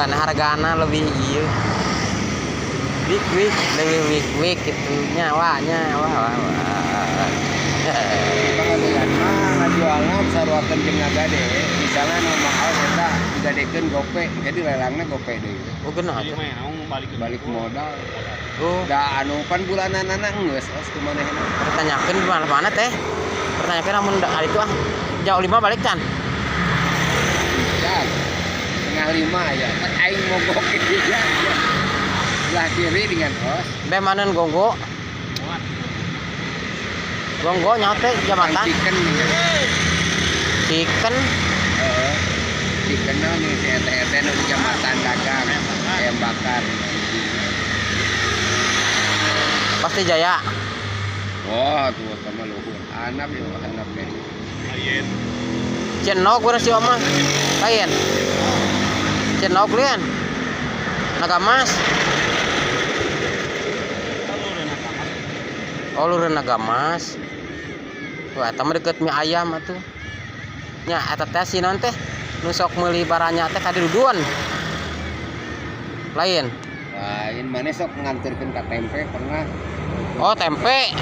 boga hargana lebih ieu. Wik lebih gitu nyawanya wah. Pengalian mah ngajualna saruakeun jeung ngagade. Misalnya nu mahal eta digadekeun gope, jadi lelangna gope deui. Oh geuna Jadi atuh. mah Balik modal. Oh, Da anu pan bulananana geus os kumanehna. pertanyakeun di mana teh? Pertanyakeun namun hari itu jauh 5 balik can. Ya. Setengah 5 ya. Kan aing mogok kitu ya. Sebelah kiri dengan os. Be maneun gonggo. Gonggo nyaho teh jabatan. Chicken nih. Chicken. Heeh. Chicken nih si ete nu di jambatan dagang. Ayam bakar. Pasti Jaya. Wah, tuh sama luhur. Anak yo, anak dari. Lain. Cenok urang si Oma. Lain. Cenok lian. Nagamas. Oh lureun Nagamas. Wah, eta mah deket mie ayam atuh. Nya eta teh si naon teh nu sok meuli baranya teh ka diduduan. Lain. Lain mana sok nganterkeun ka tempe pernah. Oh, tempe.